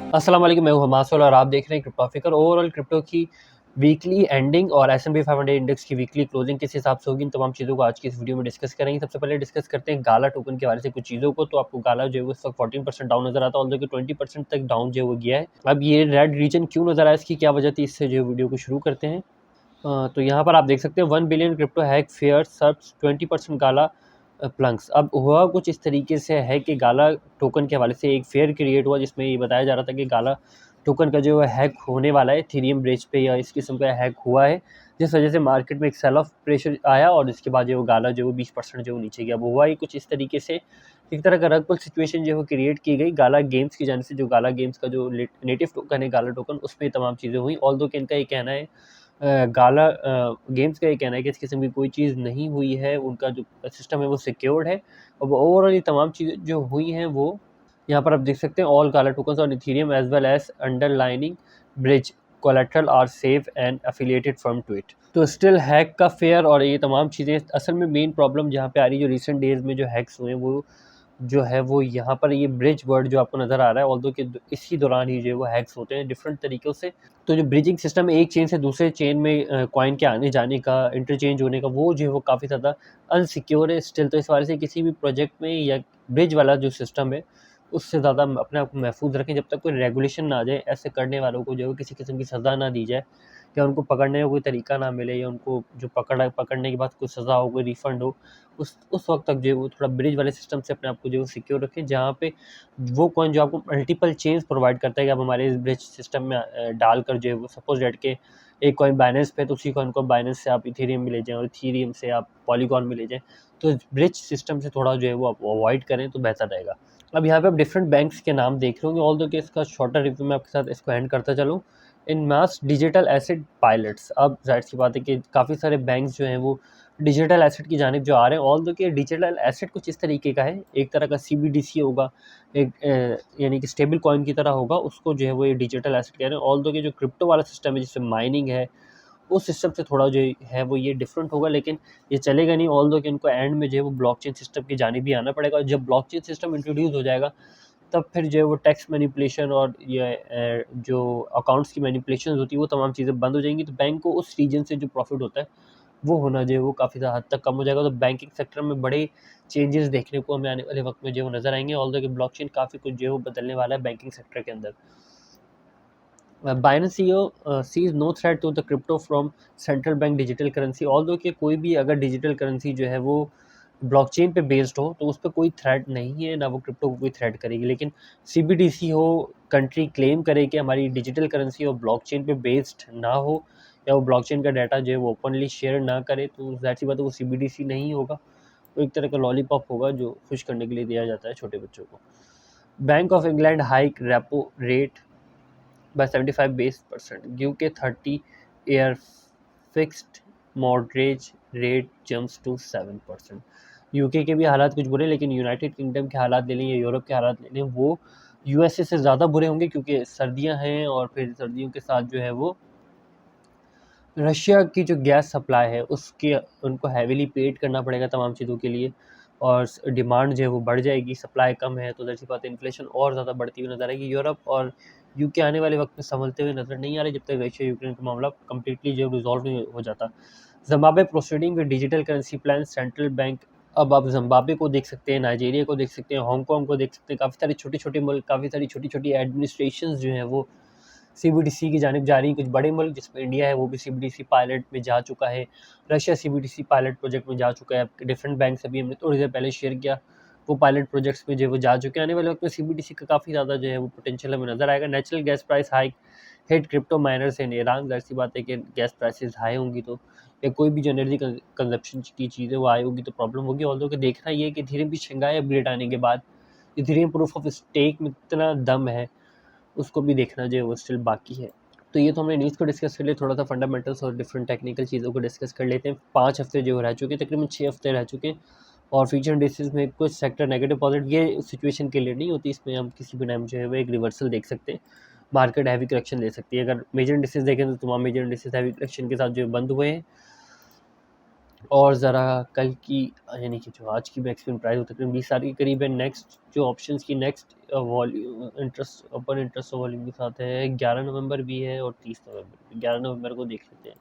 अस्सलाम वालेकुम, मैं हूं हमासल और आप देख रहे हैं क्रिप्टो फिकर। ओवरऑल क्रिप्टो की वीकली एंडिंग और S&P 500 इंडेक्स की वीकली क्लोजिंग किस हिसाब से होगी, इन तमाम चीज़ों को आज की इस वीडियो में डिस्कस करेंगे। सबसे पहले डिस्कस करते हैं गाला टोकन के बारे से कुछ चीज़ों को। तो आपको गाला जो है उस वक्त 14% डाउन नजर आता है, ऑल्दो कि 20% तक डाउन जो है वो गया है। अब ये रेड रीजन क्यों नजर आया, इसकी क्या वजह थी, इससे जो वीडियो को शुरू करते हैं। तो यहाँ पर आप देख सकते हैं 1 billion crypto hack fair shrubs 20% गाला प्लंक्स। अब हुआ कुछ इस तरीके से है कि गाला टोकन के हवाले से एक फेयर क्रिएट हुआ जिसमें ये बताया जा रहा था कि गाला टोकन का जो है हैक होने वाला है, इथेरियम ब्रिज पे या इस किस्म का हैक हुआ है, जिस वजह से मार्केट में एक सेल ऑफ प्रेशर आया और इसके बाद जो गाला जो 20% जो नीचे गया। वो हुआ ही कुछ इस तरीके से, एक तरह का रग पुल सिचुएशन जो है क्रिएट की गई गाला गेम्स की जाने से। जो गाला गेम्स का जो नेटिव टोकन है गाला टोकन, उसमें तमाम चीज़ें हुई। ऑल्दो कि इनका ये कहना है, गाला गेम्स का ये कहना है कि इस किस्म की कोई चीज़ नहीं हुई है, उनका जो सिस्टम है वो सिक्योर्ड है। और ओवरऑल ये तमाम चीज़ें जो हुई हैं वो यहाँ पर आप देख सकते हैं। All Gala tokens on Ethereum as well as underlining bridge collateral are safe and affiliated from tweet. तो स्टिल हैक का फेयर और ये तमाम चीज़ें, असल में मेन प्रॉब्लम जहाँ पे आ रही है, जो रिसेंट डेज में जो हैक्स हुए हैं वो जो है वो यहाँ पर ये ब्रिज वर्ड जो आपको नज़र आ रहा है, ऑल्दो कि इसी दौरान ही जो है वो हैक्स होते हैं डिफरेंट तरीक़ों से। तो जो ब्रिजिंग सिस्टम है एक चेन से दूसरे चेन में कॉइन के आने जाने का, इंटरचेंज होने का, वो जो है वो काफ़ी ज़्यादा अनसिक्योर है स्टिल। तो इस वजह से किसी भी प्रोजेक्ट में या ब्रिज वाला जो सिस्टम है उससे ज़्यादा अपने आप को महफूज रखें जब तक कोई रेगुलेशन ना आ जाए। ऐसे करने वालों को जो है किसी किस्म की सज़ा ना दी जाए, या उनको पकड़ने का कोई तरीका ना मिले, या उनको जो पकड़ने के बाद कोई सज़ा हो, कोई रिफ़ंड हो, उस वक्त तक जो है वो थोड़ा ब्रिज वाले सिस्टम से अपने आप को जो है सिक्योर रखें, जहाँ पे वो कॉइन जो आपको मल्टीपल चेन्स प्रोवाइड करता है कि आप हमारे इस ब्रिज सिस्टम में डालकर जो है वो सपोज डेट के एक कॉइन बाइनेंस पे, तो उसी कॉइन को बाइनेंस से आप इथेरियम में ले जाएँ और इथेरियम से आप पॉलीगॉन में ले जाएँ। तो ब्रिज सिस्टम से थोड़ा जो है वो आप अवॉइड करें तो बेहतर रहेगा। अब यहाँ पे आप डिफरेंट बैंक्स के नाम देख रहे होंगे, ऑल्दो कि इसका शॉर्टर रिव्यू मैं आपके साथ इसको एंड करता चलूँ। इन मास डिजिटल एसेट पायलट्स, अब जाहिर सी बात है कि काफ़ी सारे बैंक्स जो हैं वो डिजिटल एसेट की जानिब जो आ रहे हैं। ऑल्दो कि डिजिटल एसेट कुछ इस तरीके का है, एक तरह का CBDC होगा, एक यानी कि स्टेबल कॉइन की तरह होगा, उसको जो है वो ये डिजिटल एसेट कह रहे हैं। ऑल्दो कि जो क्रिप्टो वाला सिस्टम है जिससे माइनिंग है, उस सिस्टम से थोड़ा जो है वो ये डिफरेंट होगा, लेकिन ये चलेगा नहीं। ऑल्दो कि उनको एंड में जो है वो ब्लॉकचेन सिस्टम की जानिब भी आना पड़ेगा। और जब ब्लॉकचेन सिस्टम इंट्रोड्यूस हो जाएगा तब फिर जो है वो टैक्स मैनिपुलेशन और ये जो अकाउंट्स की मैनिपुलेशन होती है वो तमाम चीज़ें बंद हो जाएंगी। तो बैंक को उस रीजन से जो प्रॉफिट होता है वो होना जो है वो काफ़ी हद तक कम हो जाएगा। तो बैंकिंग सेक्टर में बड़े चेंजेस देखने को हमें आने वाले वक्त में जो है वो नज़र आएंगे। ऑल्दो कि ब्लॉकचेन काफ़ी कुछ जो है वो बदलने वाला है बैंकिंग सेक्टर के अंदर। Binance CEO sees no threat to the crypto from central bank digital currency. Although कि कोई भी अगर डिजिटल करेंसी जो है वो ब्लॉकचेन पे बेस्ड हो तो उस पर कोई थ्रेट नहीं है, ना वो क्रिप्टो को कोई थ्रेट करेगी। लेकिन CBDC हो, कंट्री क्लेम करे कि हमारी डिजिटल करेंसी और ब्लॉकचेन पे बेस्ड ना हो, या वो ब्लॉकचेन का डाटा जो है वो ओपनली शेयर ना करे, तो जाहिर सी बात है वो CBDC नहीं होगा। वो एक तरह का लॉलीपॉप होगा जो खुश करने के लिए दिया जाता है छोटे बच्चों को। Bank of England hike repo rate by 75 base percent, UK 30-year fixed mortgage rate jumps to 7%। UK के भी हालात कुछ बुरे, लेकिन यूनाइटेड किंगडम के हालात ले लें या यूरोप के हालात ले लें, वो USA से ज़्यादा बुरे होंगे, क्योंकि सर्दियां हैं और फिर सर्दियों के साथ जो है वो रशिया की जो गैस सप्लाई है उसके उनको हैवीली पेड करना पड़ेगा तमाम चीज़ों के लिए, और डिमांड जो है वो बढ़ जाएगी, सप्लाई कम है तो ज़ाहिर सी बात है इन्फ्लेशन और ज़्यादा बढ़ती हुई नज़र आएगी। यूरोप और यूके आने वाले वक्त में संभलते हुए नज़र नहीं आ रहे जब तक रशिया यूक्रेन का मामला कम्प्लीटली जो रिजॉल्व नहीं हो जाता। Zimbabwe proceeding with digital currency plan central bank. अब आप ज़िम्बाब्वे को देख सकते हैं, नाइजीरिया को देख सकते हैं, हांगकॉन्ग को देख सकते हैं, काफ़ी सारे छोटे-छोटे मुल्क, काफ़ी सारी छोटी-छोटी एडमिनिस्ट्रेशंस जो हैं वो CBDC की जानिब जा रही हैं। कुछ बड़े मुल्क जिसमें इंडिया है वो भी CBDC पायलट में जा चुका है, रशिया CBDC पायलट प्रोजेक्ट में जा चुका है। डिफरेंट बैंक अभी हमने थोड़ी देर पहले शेयर किया, वो पायलट प्रोजेक्ट्स में जो है वो जा चुके हैं। आने वाले वक्त में CBDC का काफ़ी ज़्यादा जो है वो पोटेंशियल हमें नज़र आएगा। Natural gas price hike hit crypto miners in Iran. ज़ाहिर सी बात है कि गैस प्राइसेस हाई होंगी तो, या कोई भी जो एनर्जी कंजप्शन की चीज़ है वो हाई होगी तो प्रॉब्लम होगी। ऑल्दो कि देखना ये है कि इथेरियम की शंघाई अपग्रेड आने के बाद इथेरियम प्रूफ ऑफ स्टेक में कितना दम है, उसको भी देखना जो है वो स्टिल बाकी है। तो ये तो हमने न्यूज़ को डिस्कस कर लिया, थोड़ा सा फंडामेंटल्स और डिफरेंट टेक्निकल चीज़ों को डिस्कस कर लेते हैं। 5 हफ्ते जो रह चुके हैं, तकरीबन 6 हफ्ते रह चुके हैं, और फ्यूचर इंडिसेस में कुछ सेक्टर नेगेटिव पॉजिटिव, ये सिचुएशन क्लियर नहीं होती, इसमें हम किसी भी टाइम जो है वो एक रिवर्सल देख सकते हैं, मार्केट हैवी करेक्शन ले सकती है। अगर मेजर इंडिसेस देखें तो तमाम मेजर इंडिसेस हैवी करेक्शन के साथ जो बंद हुए हैं। और ज़रा कल की यानी कि जो आज की मैक्सिमम प्राइस वो तकरीबन 20 साल के करीब है। नेक्स्ट जो ऑप्शंस की next volume interest open interest volume के साथ है 11 नवंबर भी है और 30 नवंबर। 11 नवंबर को देख लेते हैं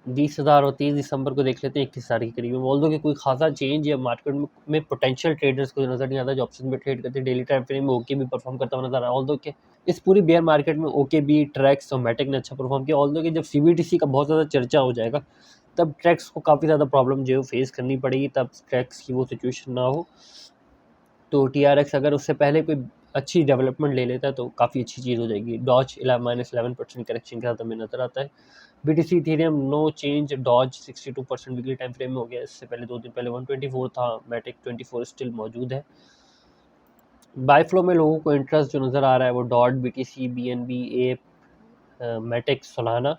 20,000 और 30 दिसंबर को देख लेते हैं 21,000 के करीब। ऑल्दो कि कोई खासा चेंज या मार्केट में पोटेंशियल ट्रेडर्स को नज़र नहीं आता जो ऑप्शन में ट्रेड करते हैं। डेली टाइम फ्रेम में ओके भी परफॉर्म करता हुआ नजर आ रहा है। ऑल्दो कि इस पूरी बेयर मार्केट में ओके भी, ट्रैक्स और मैटेक ने अच्छा परफॉर्म किया। ऑल्दो कि जब सीबीटीसी का बहुत ज़्यादा चर्चा हो जाएगा तब ट्रैक्स को काफ़ी ज़्यादा प्रॉब्लम जो है फेस करनी पड़ेगी, तब ट्रैक्स की वो सिचुएशन ना हो। तो TRX अगर उससे पहले कोई अच्छी डेवलपमेंट ले लेता है तो काफ़ी अच्छी चीज़ हो जाएगी। डॉज -11% करेक्शन के साथ हमें नज़र आता है। BTC Ethereum no change, Doge 62% weekly time frame में हो गया। इससे पहले 2 दिन पहले 124 था, मैटिक 24 स्टिल मौजूद है। बाय फ्लो में लोगों को इंटरेस्ट जो नज़र आ रहा है वो DOT, BTC, BNB, APE, Matic, Solana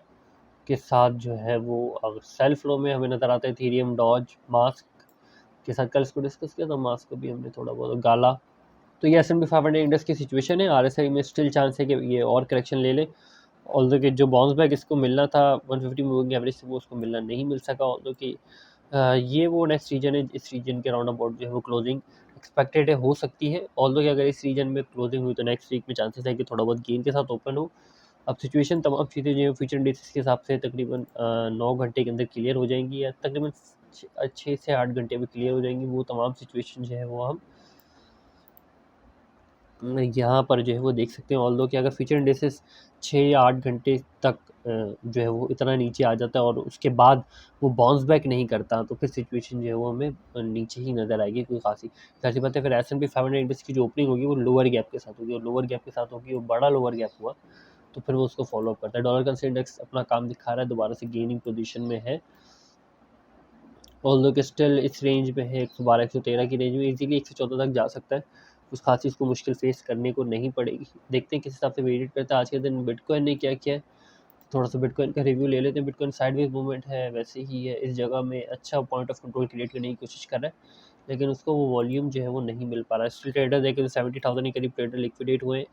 के साथ जो है वो अब सेल फ्लो में हमें नज़र आता है इथेरियम, डॉज, मास्क के साथ कल इसको डिस्कस किया था। मास्क को भी हमने थोड़ा बहुत गाला। तो ये S&P 500 इंडेक्स की सिचुएशन है। RSI में स्टिल चांस है कि ये और करेक्शन ले ले। ऑल्दो कि जो बाउंस बैक इसको मिलना था 150 मूविंग एवरेज से वो उसको मिलना नहीं मिल सका। ऑल्दो कि ये वो नेक्स्ट रीजन है, इस रीजन के राउंड अबाउट जो है वो क्लोजिंग एक्सपेक्टेड है, हो सकती है। ऑल्दो कि अगर इस रीजन में क्लोजिंग हुई तो नेक्स्ट वीक में चांसेस है कि थोड़ा बहुत गेन के साथ ओपन हो। अब सिचुएशन तमाम चीज़ें जो है फ्यूचर इंडेक्स के हिसाब से तकरीबन 9 घंटे के अंदर क्लियर हो जाएंगी या तकरीबन 6 से 8 घंटे में क्लियर हो जाएंगी। वो तमाम सिचुएशन जो है वो हम यहाँ पर जो है वो देख सकते हैं। ऑल्दो कि अगर फ्यूचर इंडेक्सेस 6 या 8 घंटे तक जो है वो इतना नीचे आ जाता है और उसके बाद वो बाउंस बैक नहीं करता तो फिर सिचुएशन जो है वो हमें नीचे ही नज़र आएगी कोई खासी। ज़ाहिर बात है फिर S&P 500 इंडेक्स की जो ओपनिंग होगी वो लोअर गैप के साथ होगी और लोअर गैप के साथ होगी, वो बड़ा लोअर गैप हुआ तो फिर वो उसको फॉलो अप करता है। डॉलर का इंडेक्स अपना काम दिखा रहा है, दोबारा से गेनिंग पोजीशन में है। ऑल्दो कि स्टिल इस रेंज में है 112 113 की रेंज में, इजीली 114 तक जा सकता है। उस खासी उसको मुश्किल फेस करने को नहीं पड़ेगी। देखते हैं किस हिसाब से वेट करता है। आज के दिन बिटकॉइन ने क्या किया है, थोड़ा सा बिटकॉइन का रिव्यू ले लेते हैं। बिटकॉइन साइडवेज मूवमेंट है, वैसे ही है, इस जगह में अच्छा पॉइंट ऑफ कंट्रोल क्रिएट करने की कोशिश कर रहा है लेकिन उसको वो वॉल्यूम जो है वो नहीं मिल पा रहा है। स्टिल ट्रेडर देखें तो 70,000 के करीब ट्रेडर लिक्विडेट हुए,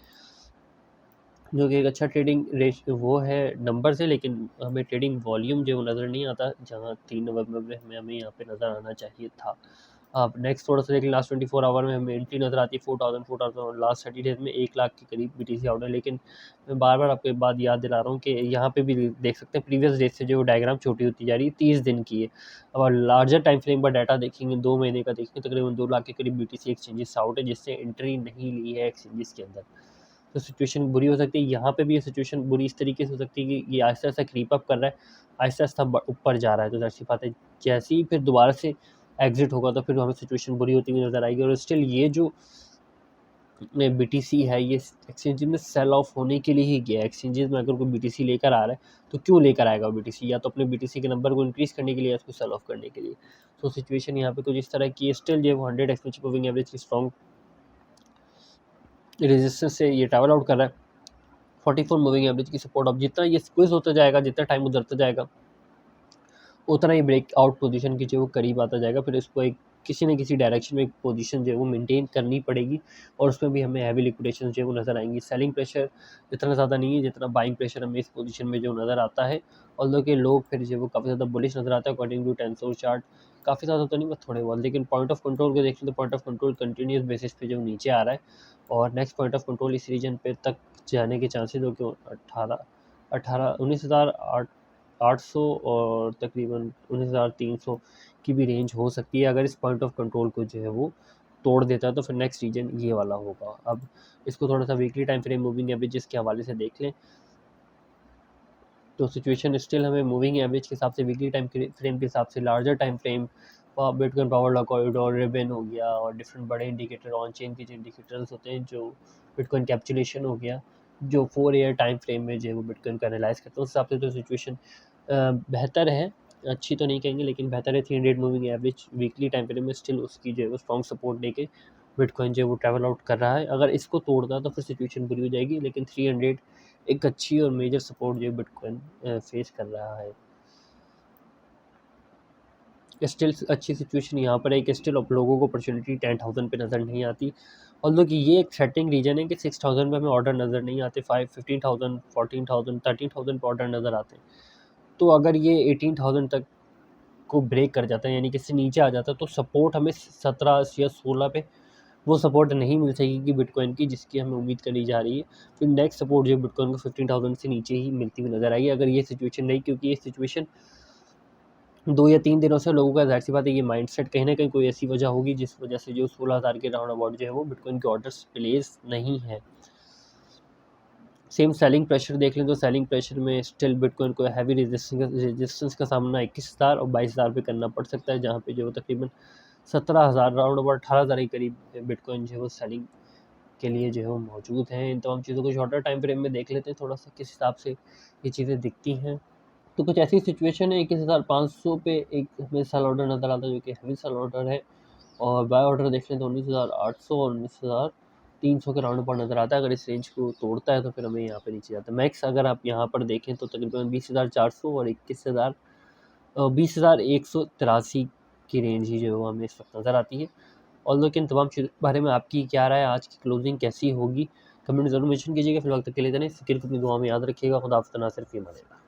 जो कि एक अच्छा ट्रेडिंग रेश वो है नंबर से, लेकिन हमें ट्रेडिंग वॉल्यूम जो नज़र नहीं आता जहाँ 3 नवंबर में हमें यहाँ पे नज़र आना चाहिए था। अब नेक्स्ट थोड़ा सा देखें, लास्ट 24 आवर में हमें एंट्री नज़र आती है 4,000 और लास्ट 30 डेज में 1 लाख के करीब BTC आउट है। लेकिन मैं बार बार आपको एक बात याद दिला रहा हूँ कि यहाँ पे भी देख सकते हैं प्रीवियस डेज से जो डायग्राम छोटी होती जा रही है, 30 दिन की है। अब लार्जर टाइम फ्रेम पर डाटा देखेंगे, 2 महीने का देखेंगे, तकरीबन 2 लाख के करीब BTC एक्सचेंजेस आउट है जिससे एंट्री नहीं ली है एक्सचेंजेस के अंदर। तो सिचुएशन बुरी हो सकती है। यहाँ पे भी ये सिचुएशन बुरी इस तरीके से हो सकती है कि ये आहिस्ता आहिस्ता क्रीप अप कर रहा है, आहिस्ता आहिस्ता ऊपर जा रहा है। तो ज़ाहिर सी बात है जैसे ही फिर दोबारा से एग्जिट होगा तो फिर हमें सिचुएशन बुरी होती हुई नज़र आएगी। और स्टिल ये जो BTC है ये एक्सचेंज में सेल ऑफ होने के लिए ही गया है। एक्सचेंजेस में अगर कोई BTC लेकर आ रहा है तो क्यों लेकर आएगा BTC, या तो अपने BTC के नंबर को इंक्रीज़ करने के लिए या उसको सेल ऑफ करने के लिए। तो सिचुएशन यहाँ पे कुछ इस तरह की है। स्टिल जो 100 एक्सपेंसिव मूविंग एवरेज की स्ट्रॉन्ग रेजिस्टेंस से ये ट्रैवल आउट कर रहा है। 44 मूविंग एवरेज की सपोर्ट, अब जितना ये स्क्विज होता जाएगा, जितना टाइम उधरता जाएगा उतना ही ब्रेक आउट पोजीशन की जो वो करीब आता जाएगा। फिर इसको एक किसी न किसी डायरेक्शन में एक पोजीशन जो है वो मेंटेन करनी पड़ेगी और उसमें भी हमें हैवी लिक्विडेशन जो है वो नज़र आएंगी। सेलिंग प्रेशर इतना ज़्यादा नहीं है जितना बाइंग प्रेशर हमें इस पोजीशन में जो नज़र आता है। ऑल्दो के लोग फिर जो वो काफ़ी ज़्यादा बुलिश नज़र आता है अकॉर्डिंग टू टेंसोर चार्ट। काफ़ी ज़्यादा तो नहीं बस थोड़े बहुत, लेकिन पॉइंट ऑफ कंट्रोल को देखें तो point of control continuous basis पे जो नीचे आ रहा है और नेक्स्ट पॉइंट ऑफ कंट्रोल इस रीजन पे तक जाने के चांसेस हो कि 19,800 और तकरीबन 19,300 की भी रेंज हो सकती है। अगर इस पॉइंट ऑफ कंट्रोल को जो है वो तोड़ देता है तो फिर नेक्स्ट रीजन ये वाला होगा। अब इसको थोड़ा सा weekly time frame moving averages के हवाले से देख लें तो सिचुएशन स्टिल हमें मूविंग एवरेज के हिसाब से, वीकली टाइम फ्रेम के हिसाब से, larger time frame, bitcoin power law corridor, ribbon हो गया और डिफरेंट बड़े इंडिकेटर ऑन चेन के जो इंडिकेटर्स होते हैं, जो बिटकॉइन कैप्चुलेशन हो गया, जो 4 ईयर टाइम फ्रेम में जो है वो बिटकॉइन का एनालाइज करते हैं, उस हिसाब से तो सिचुएशन बेहतर है। अच्छी तो नहीं कहेंगे लेकिन बेहतर है। 300 moving average weekly time frame में स्टिल उसकी जो है वो स्ट्रॉन्ग सपोर्ट देके बिटकॉइन जो है वो ट्रैवल आउट कर रहा है। अगर इसको तोड़ता तो फिर सिचुएशन बुरी हो जाएगी, लेकिन 300 एक अच्छी और मेजर सपोर्ट जो बिटकॉइन फेस कर रहा है। स्टिल अच्छी सिचुएशन यहाँ पर है कि स्टिल अब लोगों को अपॉर्चुनिटी 10,000 पे नज़र नहीं आती। ऑल्दो कि ये एक सेटिंग रीजन है कि 6,000 पे हमें ऑर्डर नज़र नहीं आते, 15,000 14,000 13,000 पे ऑर्डर नज़र आते हैं। तो अगर ये 18,000 तक को ब्रेक कर जाता है, यानी कि इससे नीचे आ जाता है, तो सपोर्ट हमें 17 या 16 पे वो सपोर्ट नहीं मिल सकेगी बिटकॉइन की, जिसकी हमें उम्मीद करी जा रही है। फिर नेक्स्ट सपोर्ट जो बिटकॉइन को 15,000 से नीचे ही मिलती हुई नजर आएगी अगर ये सिचुएशन नहीं, क्योंकि ये सिचुएशन 2 या 3 दिनों से लोगों का ज़ाहिर सी बात है ये माइंडसेट कहीं ना कहीं कोई ऐसी वजह होगी जिस वजह से जो 16,000 के राउंड अबाउट जो है वो बिटकॉइन के ऑर्डर्स प्लेस नहीं है। सेम सेलिंग प्रेशर देख लें तो सेलिंग प्रेशर में स्टिल बिटकॉइन को हैवी रेजिस्टेंस का सामना 21,000 और 22,000 पे करना पड़ सकता है, जहाँ पे जो तकरीबन 17,000 राउंड अबाउट 18,000 के करीब बिटकॉइन जो है वो सेलिंग के लिए जो है वो मौजूद हैं। इन तमाम चीज़ों को शॉर्टर टाइम फ्रेम में देख लेते हैं थोड़ा सा किस हिसाब से ये चीज़ें दिखती हैं। तो कुछ ऐसी सिचुएशन है 21,500 पे एक हमें सेल ऑर्डर नज़र आता है जो कि हैवी सेल ऑर्डर है, और बाय ऑर्डर देख लें तो 19,800 और 19,300 के राउंड पर नज़र आता है। अगर इस रेंज को तोड़ता है तो फिर हमें यहाँ पे नीचे जाता है। मैक्स अगर आप यहाँ पर देखें तो तकरीबन 20,400 और 20,183 की रेंज ही जो है वो हमें इस वक्त नज़र आती है। और लेकिन तमाम चीज़ों के बारे में आपकी क्या राय है, आज की क्लोजिंग कैसी होगी, कमेंट जरूर मेंशन कीजिएगा। फिलहाल तक के लिए इतना ही। फिक्र को अपनी दुआ में याद रखिएगा। खुदा हाफ़िज़। नासिर फी अमान अल्लाह।